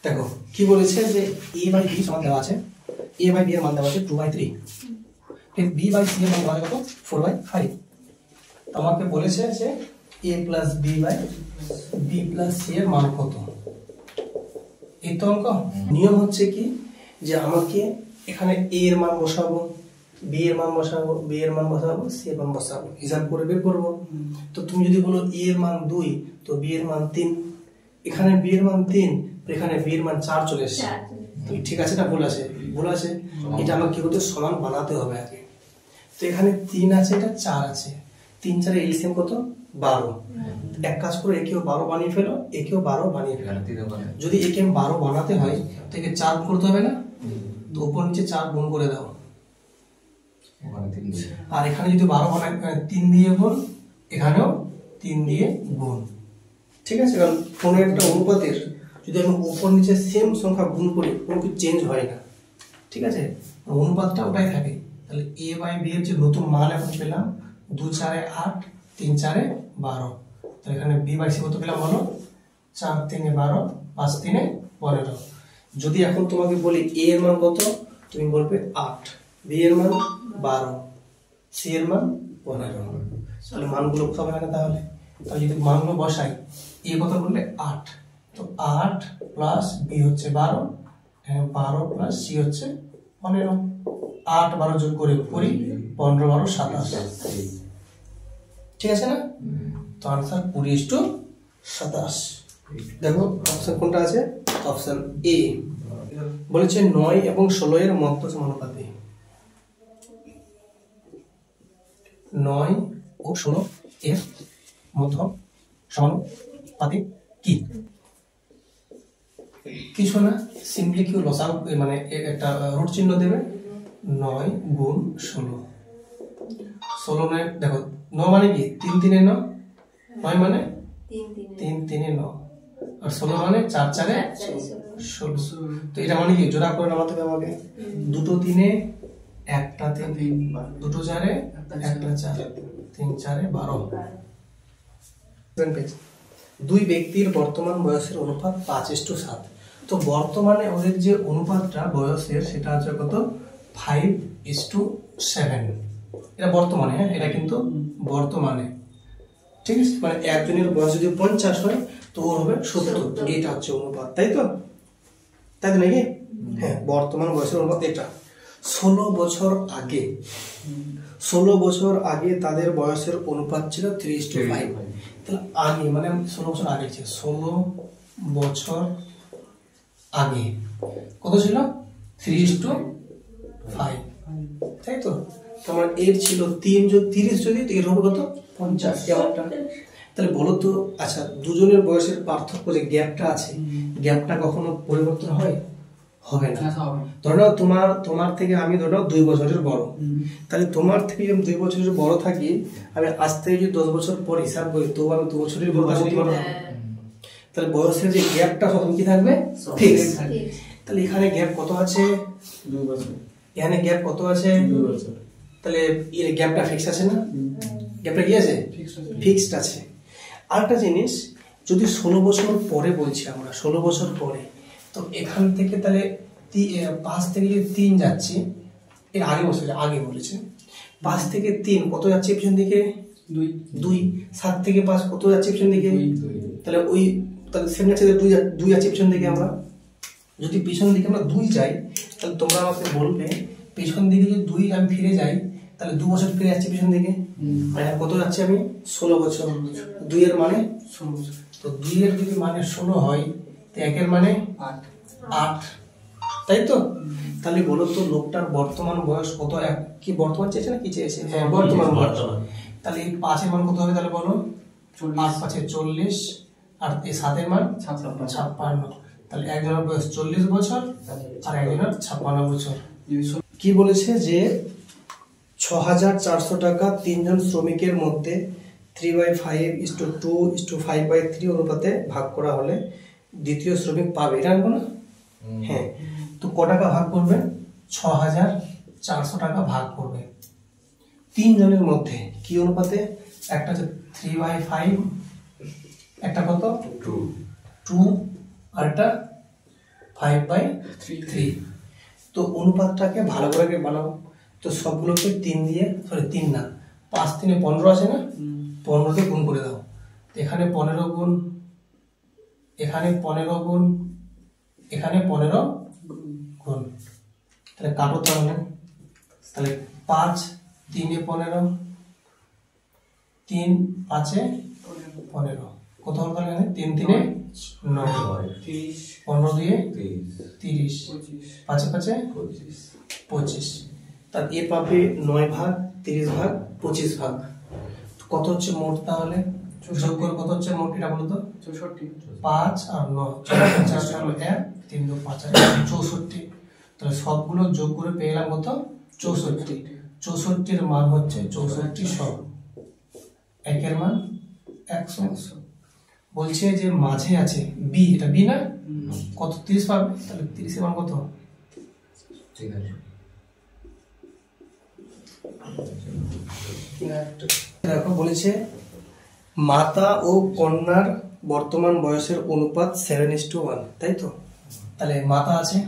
দেখো কি বলেছে যে a বাই b সমান দেওয়া আছে, a বাই b এর মান দেওয়া আছে 2/3, ঠিক b বাই c এর মান দেওয়া আছে কত 4/5। তোমাকে বলেছে যে a plus b by b plus c এর মান কত। এই তো অঙ্ক। নিয়ম হচ্ছে কি যে আমাকে এখানে a এর মান বসাবো, b এর মান বসাবো, b এর মান বসাবো, c এর মান বসাবো, হিসাব করে বের করবো। তো তুমি যদি বলো a এর মান 2 তো b এর মান 3, এখানে b এর মান 3 তো এখানে b এর মান 4 চলে এসেছে। তো ঠিক আছে না ভুল আছে? ভুল আছে। এটা আমাকে কি করতে সমান বানাতে হবে আগে। তো এখানে 3 আছে, এটা 4 আছে, 3 4 এর এলসিএম কত 12। এক কাজ করো একেও 12 বানিয়ে ফেলো, একেও 12 বানিয়ে ফেলো। যদি একে 12 বানাতে হয় তো একে 4 করতে হবে না, তো উপর নিচে 4 গুণ করে দাও। আর এখানে যদি 12 বানাই 3 দিয়ে গুণ, এখানেও 3 দিয়ে গুণ। ঠিক আছে, কারণ কোনো একটা অনুপাতের যদি আমি উপর নিচে সেম সংখ্যা গুণ করি কোনো কিছু চেঞ্জ হয় না। ঠিক আছে, অনুপাতটা ওটাই থাকে। তাহলে a বাই b এর যে নতুন মান এখন পেলাম 2 4 এ 8, 3 4 এ 12। তাহলে এখানে b বাই c কত পেলাম বলো? 4 3 এ 12, 5 3 এ 15। যদি এখন তোমাকে বলি a এর মান কত, তুমি বলবে 8, b এর মান 12, c এর মান 15। তাহলে মানগুলো হবে না তাহলে? তাহলে যদি মানগুলো বসাই a কত বললে 8, তো 8 প্লাস b হচ্ছে 12, 12 প্লাস c হচ্ছে 15। 8 12 যোগ করে 20, 15 12 27। ঠিক আছে না? তো आंसर 20:27। দেখো অপশন কোনটা আছে? অপশন এ বলেছে 9 এবং 16 এর মধ্য সমানুপাতে। 9 ও 16 এর মধ্য সমানুপাতে কি? কিছু না, সিম্পলি কি লসাগু মানে একটা রুট চিহ্ন দেবে, 9 গুণ 16। 16 মানে দেখো 9 মানে কি 3 3 এ 9, 9 মানে 3 3 এ 9, আর 16 মানে 4 4 এ 16। তো এটা মানে কি জোড়া করে নামাতে হবে আমাকে। দুটো 3 এ একটা 3, দুটো 4 এ একটা 4, 3 4 এ 12। দুই ব্যক্তির বর্তমান বয়সের অনুপাত 5:7। তো বর্তমানে ওদের যে অনুপাতটা বয়সের সেটা হচ্ছে কত 5:7। এটা বর্তমানে, হ্যাঁ এটা কিন্তু বর্তমানে। ঠিক আছে, মানে একজনের বয়স যদি 50 হয় তো ওর হবে 70। এটা হচ্ছে অনুপাত, তাই তো? তাই তো নাকি? হ্যাঁ, বর্তমান বয়সের অনুপাত এটা। 16 বছর আগে, 16 বছর আগে তাদের বয়সের অনুপাত ছিল 3:5। তাহলে আগে মানে 16 বছর আগে ছিল, 16 বছর আগে কত ছিল 3:5, তাই তো? তোমার এর ছিল 3 যোগ 30, যদি এর হবে কত 50। তাহলে বলো তো, আচ্ছা দুজনের বয়সের পার্থক্য যে গ্যাপটা আছে, গ্যাপটা কখনো পরিবর্তন হয়? হবে না। ধরো তোমার থেকে আমি ধরো 2 বছরের বড়, তাহলে তোমার থেকে যদি 2 বছরের বড় থাকি, আমি আজ থেকে যদি 10 বছর পর হিসাব করি তো আমি 2 বছরের বড় থাকি। তাহলে বয়সের যে গ্যাপটা তখন কি থাকবে? ফিক্স। তাহলে এখানে গ্যাপ কত আছে? 2 বছর। এখানে গ্যাপ কত আছে? 2 বছর। তাহলে এর গ্যাপটা ফিক্স আছে না? গ্যাপটা কি আছে? ফিক্সড আছে। আরেকটা জিনিস, যদি 16 বছর পরে বলছি আমরা, 16 বছর পরে, তো এখান থেকে তাহলে 5 থেকে যদি 3 যাচ্ছে, এর আগে বছর আগে বলেছে 5 থেকে 3 কত যাচ্ছে পিছন দিকে? 2। 7 থেকে 5 কত যাচ্ছে পিছন দিকে? 2। তাহলে ওই তাহলে 7 যাচ্ছে 2 যাচ্ছে পিছন দিকে। আমরা যদি পিছন দিকে আমরা 2 যাই, তাহলে তোমরা আমাকে বলবে পিছন দিকে যদি 2 আমি ফিরে যাই তাহলে 2 বছর ফিরে যাচ্ছে পিছন দিকে। মানে কত যাচ্ছে আমি? 16 বছর। 2 এর মানে 16 বছর। তো 2 এর যদি মানে 16 হয় তো 1 এর মানে 8, তাই তো? তাহলে বলো তো লোকটার বর্তমান বয়স কত? কি বর্তমান চেয়েছে না কি চেয়েছে? হ্যাঁ, বর্তমান। তাহলে এই 5 এর মান কত হবে তাহলে বলো? 8 5 এ 40, আর এই 7 এর মান 56। তাহলে একজনের বয়স 40 বছর আর একজনের 56 বছর। কি বলেছে যে 6400 টাকা 3 জন শ্রমিকের মধ্যে 3/5:2:5/3 অনুপাতে ভাগ করা হলে দ্বিতীয় শ্রমিক পাবে। এটা আনবো না? হ্যাঁ, তো ক টাকা ভাগ করবে? 6400 টাকা ভাগ করবে 3 জনের মধ্যে। কি অনুপাতে? একটা হচ্ছে 3/5, একটা কত 2, আর একটা 5/3। তো অনুপাতটাকে ভালো করে বানাও। তো সবগুলোকে 3 দিয়ে, সরি 3 না, 5 3 15 আছে না, 15 দিয়ে গুণ করে দাও। এখানে 15 গুণ, এখানে 15 গুণ, এখানে 15 গুণ, তাহলে কাটো তাহলে। তাহলে 5 3 এ 15, 3 5 এ 15, কত হলো তাহলে? 3 3 এ 9, 15 দিয়ে 30, 5 5 এ 25। তার এ পাবে 9 ভাগ, 30 ভাগ, 25 ভাগ। কত হচ্ছে মোট তাহলে? যোগ করে কত হচ্ছে মোট এটা বলো তো? 5 আর 9, 4 হলো 1, 3 2 5 আর 64। তাহলে সবগুলো যোগ করে পেয়ে গেলাম কত? 64। 64 এর মান হচ্ছে 64 একের মান 100। বলছে যে মাঝে আছে বি, এটা বি না, কত? 30 পাবে। তাহলে 30 এর মান কত? দেখো বলেছে মাতা ও কন্যার বর্তমান বয়সের অনুপাত 7:1, তাই তো? তাহলে মাতা আছে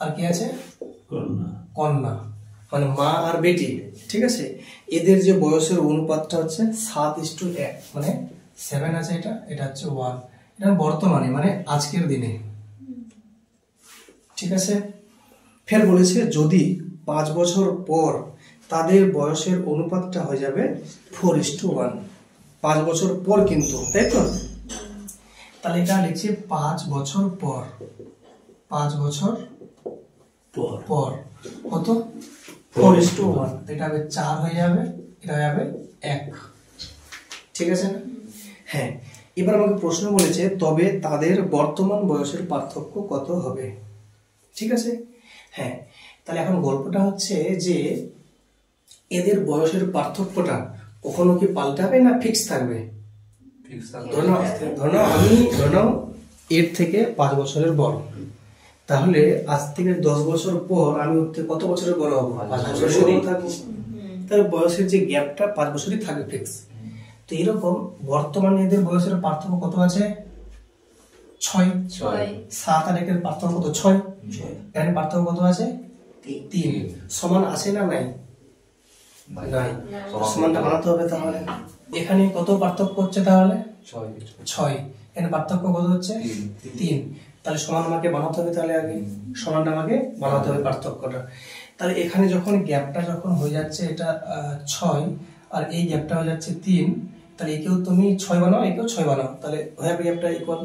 আর কি আছে? কন্যা, মানে মা আর বেটি, ঠিক আছে? এদের যে বয়সের অনুপাতটা হচ্ছে 7:1, মানে 7 আছে, এটা এটা হচ্ছে 1। এটা বর্তমানে মানে আজকের দিনে, ঠিক আছে? ফের বলেছে যদি 5 বছর পর তাদের বয়সের অনুপাতটা হয়ে যাবে 4:1, 5 বছর পর কিন্তু, তাই তো? তাহলে এটা লিখছি 5 বছর পর, 5 বছর পর কত? 4:1, এটা হবে 4 হয়ে যাবে, এটা হয়ে যাবে 1, ঠিক আছে না? হ্যাঁ, এবার আমাকে প্রশ্ন বলেছে তবে তাদের বর্তমান বয়সের পার্থক্য কত হবে, ঠিক আছে? হ্যাঁ, তাহলে এখন গল্পটা হচ্ছে যে এদের বয়সের পার্থক্যটা কখনো কি পাল্টাবে না ফিক্স থাকবে? ধরো আমি এর থেকে 5 বছরের বড়, তাহলে আজ থেকে 10 বছর পর আমি কত বছরের বড় হবো? 5 বছরের বড় থাকবো। তাহলে বয়সের যে গ্যাপটা 5 বছরই থাকবে ফিক্স। তো এরকম বর্তমানে এদের বয়সের পার্থক্য কত আছে? 6। 7 আর 1 এর পার্থক্য কত? 6। এখানে পার্থক্য কত আছে? 3। সমান আছে না নাই? নাই। সমানটা বানাতে হবে। তাহলে এখানে কত পার্থক্য হচ্ছে? তাহলে 6। এখানে পার্থক্য কত হচ্ছে? 3। তাহলে সমান আমাকে বানাতে হবে। তাহলে আগে সমানটা আমাকে বানাতে হবে পার্থক্যটা। তাহলে এখানে যখন গ্যাপটা যখন হয়ে যাচ্ছে এটা 6 আর এই গ্যাপটা হয়ে যাচ্ছে 3, তাহলে একেও তুমি 6 বানাও, একেও 6 বানাও, তাহলে হয়ে যাবে গ্যাপটা ইকুয়াল।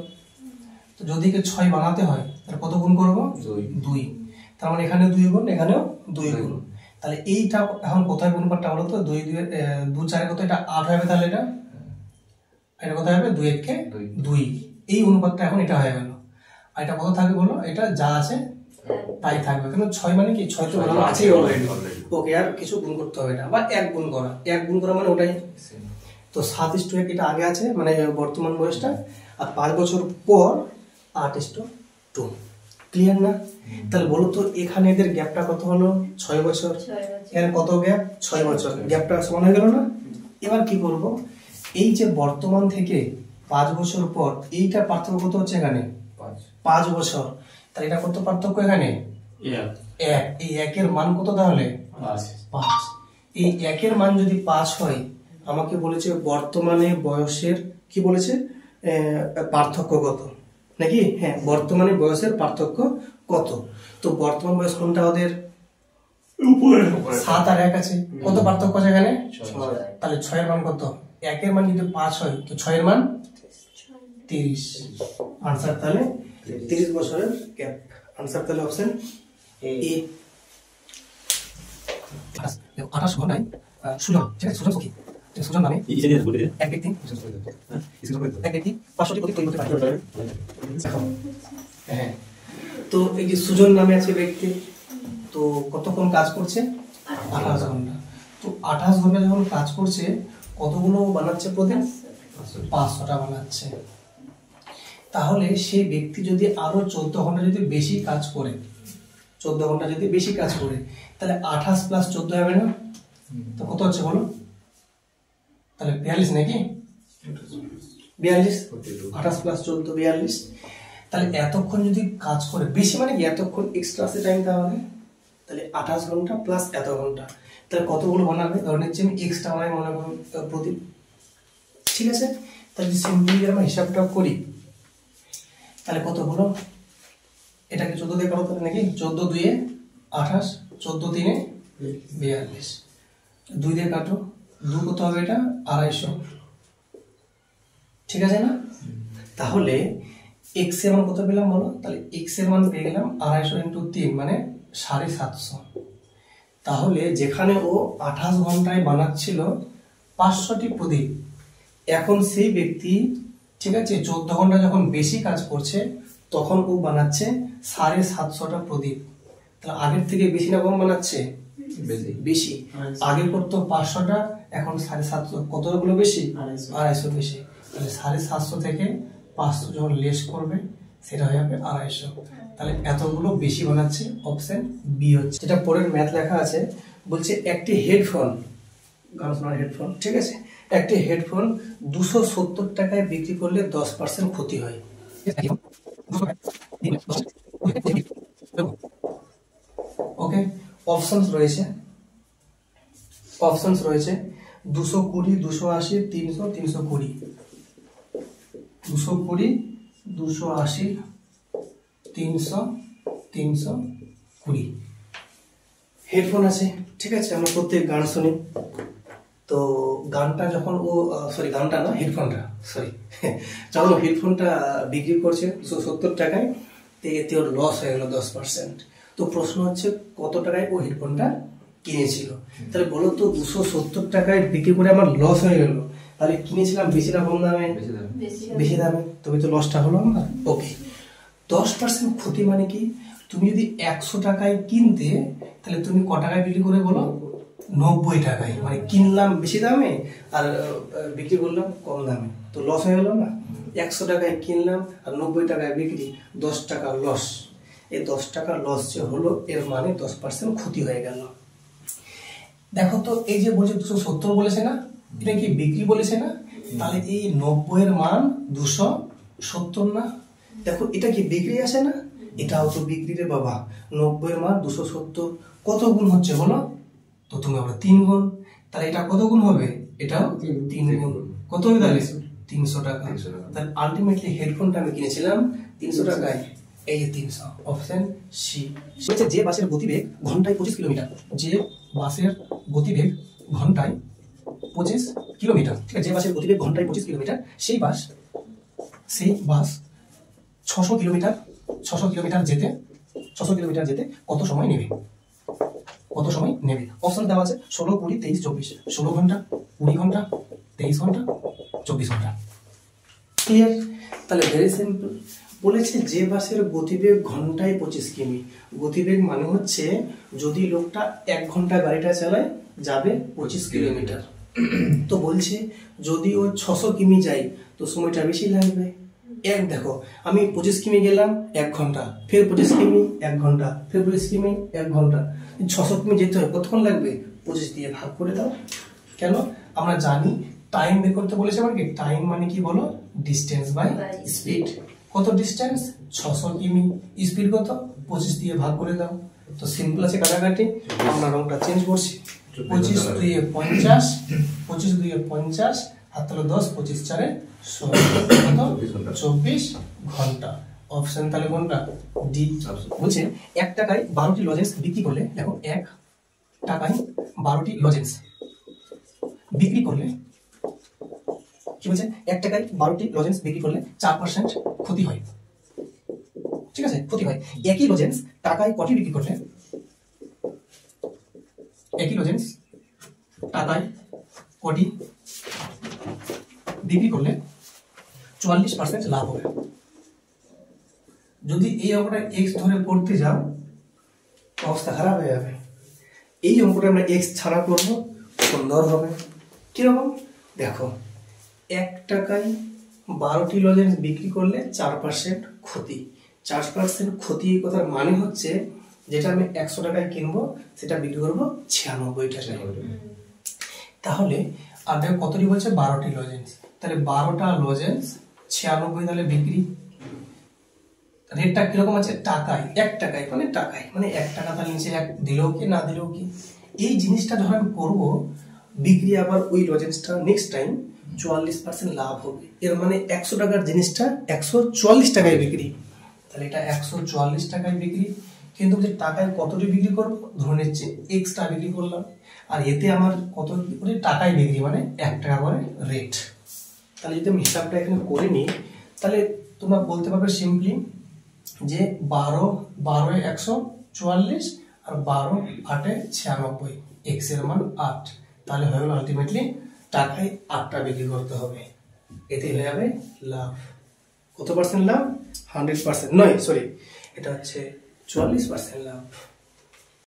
তো যদি একে 6 বানাতে হয় তাহলে কত গুণ করবো? 2। তার মানে এখানে 2 গুণ, এখানেও 2 গুণ। তাহলে এইটা এখন কোথায় গুণপাতটা বলো তো? 2 4 কত? এটা 8 হবে। তাহলে এটা কত হবে? 2 1 কে 2। এই অনুপাতটা এখন এটা হয়ে গেল। আর এটা কত থাকবে বলো? এটা যা আছে তাই থাকবে। কারণ 6 মানে কি? 6 তো বানানো আছেই অলরেডি। ওকে, আর কিছু গুণ করতে হবে না, বা 1 গুণ করা। 1 গুণ করা মানে ওটাই। তো 7:1 এটা আগে আছে, মানে বর্তমান বয়সটা। আর 5 বছর পর 8:2। ক্লিয়ার না? তাহলে বলো তো এখানে এদের গ্যাপটা কত হলো? 6 বছর। এখানে কত গ্যাপ? 6 বছর। গ্যাপটা সমান হয়ে গেল না? এবার কি করব? এই যে বর্তমান থেকে 5 বছর পর এইটা পার্থক্য কত হচ্ছে? এখানে 5 বছর। তাহলে এটা কত পার্থক্য? এখানে 1। এই 1 এর মান কত? তাহলে 5। এই 1 এর মান যদি 5 হয়, আমাকে বলেছে বর্তমানে বয়সের কি বলেছে? পার্থক্য কত, নাকি? হ্যাঁ, বর্তমানে বয়সের পার্থক্য কত? তো বর্তমান বয়স কোনটা ওদের? 7 আর 1 আছে। কত পার্থক্য আছে এখানে? 6। তাহলে 6 এর মান কত? 1 এর মান যদি 5 হয় তো 6 এর মান 30। আনসার তাহলে 30 বছরের গ্যাপ। আনসার তাহলে অপশন এ। 28 ঘন্টায় সুজন, ঠিক আছে? সুজন সখী, সুজন নামে এক ব্যক্তি 500টি প্রদীপ তৈরি করতে পারে। হ্যাঁ, তো এই যে সুজন নামে আছে ব্যক্তি, তো কতক্ষণ কাজ করছে? 28 ঘন্টা। তো 28 ঘন্টা যখন কাজ করছে কতগুলো বানাচ্ছে প্রদীপ? 500টা বানাচ্ছে। তাহলে সেই ব্যক্তি যদি আরো 14 ঘন্টা যদি বেশি কাজ করে, 14 ঘন্টা যদি বেশি কাজ করে, তাহলে 28 + 14 হবে না? তো কত হচ্ছে বলো? তাহলে 42 নাকি? 42। 28 + 14 42। তাহলে এতক্ষণ যদি কাজ করে, বেশি মানে কি এতক্ষণ এক্সট্রা আছে টাইম তাহলে, তাহলে 28 ঘন্টা প্লাস এত ঘন্টা, তাহলে কতগুলো বানাবে? ধরে নিচ্ছি আমি এক্সট্রা বানাই মনে করুন প্রদীপ, ঠিক আছে? তাহলে সিম্পলি আমরা হিসাবটা করি, তাহলে কত হলো? এটাকে 14 দিয়ে কাটো তাহলে নাকি, 14 2 28, 14 3 42, 2 দিয়ে কাটো, 2 কত হবে? এটা 250, ঠিক আছে না? তাহলে এক্স এর মান কত পেলাম বলো? তাহলে এক্স এর মান পেয়ে গেলাম 250 ইন্টু 3 মানে 750। তাহলে যেখানে ও 28 ঘন্টায় বানাচ্ছিল 500টি প্রদীপ, এখন সেই ব্যক্তি, ঠিক আছে, 14 ঘন্টা যখন বেশি কাজ করছে তখন ও বানাচ্ছে 750টা প্রদীপ। তাহলে আগের থেকে বেশি না কম বানাচ্ছে? বেশি। আগে করতো 500টা, এখন 750, কতগুলো বেশি? 250 বেশি। তাহলে 750 থেকে 500 যখন লেস করবে সেটা হয়ে যাবে 250, তাহলে এতগুলো বেশি বানাচ্ছে, অপশন বি হচ্ছে। যেটা পরের ম্যাথ লেখা আছে, বলছে একটি হেডফোন, গান শোনার হেডফোন, ঠিক আছে, একটি হেডফোন 270 টাকায় বিক্রি করলে 10% ক্ষতি হয়। ওকে, অপশনস রয়েছে 220, 280, 300, 320, 220, 280, 300, 320 হেডফোন আছে, ঠিক আছে? আমরা প্রত্যেক গান শুনি, তো গানটা যখন ও গানটা না, হেডফোনটা যখন ও হেডফোনটা বিক্রি করছে 270 টাকায়, তো এতে ওর লস হয়ে গেল 10%। তো প্রশ্ন হচ্ছে কত টাকায় ও হেডফোনটা কিনেছিল? তাহলে বলো তো 270 টাকায় বিক্রি করে আমার লস হয়ে গেল, তাহলে কিনেছিলাম বেশি না কম দামে? বেশি দামে, তবে তো লসটা হলো আমার। ওকে, 10% ক্ষতি মানে কি? তুমি যদি 100 টাকায় কিনতে, তাহলে তুমি ক টাকায় বিক্রি করে বলো? 90 টাকায়, মানে কিনলাম বেশি দামে আর বিক্রি করলাম কম দামে, তো লস হয়ে গেল না? 100 টাকায় কিনলাম আর 90 টাকায় বিক্রি, 10 টাকা লস। এই 10 টাকা লস যে হলো, এর মানে 10% ক্ষতি হয়ে গেল। দেখো তো, এই যে বলছে 270 বলেছে না, এটা কি বিক্রি বলেছে না? তাহলে এই 90 এর মান 270 না? দেখো এটা কি বিক্রি আছে না? এটাও তো বিক্রি রে বাবা। 90 এর মান 270, কত গুণ হচ্ছে বলো তো? তুমি আমরা 3 গুণ, তাহলে এটা কত গুণ হবে? এটাও 3 গুণ। কত হবে তাহলে? 300 টাকা। তাহলে আলটিমেটলি হেডফোনটা আমি কিনেছিলাম 300 টাকায়, এই যে 300, অপশন সি। বলছে যে বাসের গতিবেগ ঘন্টায় 25 কিলোমিটার, যে বাসের গতিবেগ ঘন্টায় 25 কিলোমিটার, ঠিক আছে, যে বাসের গতিবেগ ঘন্টায় 25 কিলোমিটার, সেই বাস 600 কিলোমিটার যেতে কত সময় নেবে? অপশন দেওয়া আছে 16, 20, 23, 24, 16 ঘন্টা, 20 ঘন্টা, 23 ঘন্টা, 24 ঘন্টা। ক্লিয়ার? তাহলে ভেরি সিম্পল, বলেছে যে বাসের গতিবেগ ঘন্টায় 25 কিমি, গতিবেগ মানে হচ্ছে যদি লোকটা 1 ঘন্টা গাড়িটা চালায় যাবে 25 কিলোমিটার। তো বলছে যদি ও 600 কিমি যায় তো সময়টা বেশি লাগবে। দেখো আমি 25 কিমি গেলাম 1 ঘন্টা, ফের 25 কিমি 1 ঘন্টা, ফের 25 কিমি 1 ঘন্টা, 600 কিমি যেতে হয়, কতক্ষণ লাগবে? 25 দিয়ে ভাগ করে দাও। কেন? আমরা জানি টাইম বের করতে বলেছে, মানে কি টাইম মানে কি বলো? Distance by speed. কত ডিস্টেন্স? 600 কিমি, স্পিড কত? 25 দিয়ে ভাগ করে দাও। তো সিম্পল আছে কাটাকাটি, আমরা রংটা চেঞ্জ করছি। 25 2 50, 25 2 50, আর তাহলে 10, 25 4 24 ঘন্টা। অপশন তাহলে কোনটা? ডি। বলছে 1 টাকায় 12টি লজেন্স বিক্রি করলে, দেখো 1 টাকায় 12টি লজেন্স বিক্রি করলে কি বলছে? 1 টাকায় 12টি লজেন্স বিক্রি করলে 4% ক্ষতি হয়, ঠিক আছে, ক্ষতি হয়। একই লজেন্স টাকায় কটি বিক্রি করলে, একই লজেন্স টাকায় কটি বিক্রি করলে 44% লাভ হবে। যদি এই অঙ্কটা এক্স ধরে করতে যাও অবস্থা খারাপ হয়ে যাবে। এই অঙ্কটা আমরা এক্স ছাড়া করবো, সুন্দর হবে। কিরকম? দেখো 1 টাকায় 12টি লজেন্স বিক্রি করলে 4% ক্ষতি। 4% ক্ষতি, এই কথার মানে হচ্ছে যেটা আমি 100 টাকায় কিনবো সেটা বিক্রি করবো 96 টাকায়। তাহলে আর দেখো কতটি বলছে? 12টি লজেন্স, তাহলে 12টা লজেন্স 96, তাহলে বিক্রি রেটটা কিরকম আছে টাকায়, 1 টাকায় মানে টাকায়, মানে 1 টাকা তার নিচে 1 দিলেও কি না দিলেও কি। এই জিনিসটা যখন আমি করবো বিক্রি আবার ওই লজেন্সটা নেক্সট টাইম 44% লাভ হবে, এর মানে 100 টাকার জিনিসটা 144 টাকায় বিক্রি, তাহলে এটা 144 টাকায় বিক্রি। কিন্তু যে টাকায় কতটি বিক্রি করবো ধরে নিচ্ছে এক্সট্রা বিক্রি করলাম, আর এতে আমার কত করে টাকায় বিক্রি মানে 1 টাকা করে রেট। তাহলে যদি আমি হিসাবটা এখানে করে নিই তাহলে তোমরা বলতে পারবে সিম্পলি যে 12 144 আর 12 8 96, এক্স এর মান 8, তাহলে হয়ে গেল আলটিমেটলি টাকায় 8টা বিক্রি করতে হবে, এতে হয়ে যাবে লাভ। কত পার্সেন্ট লাভ? 100% নয়, সরি, এটা হচ্ছে 44% লাভ।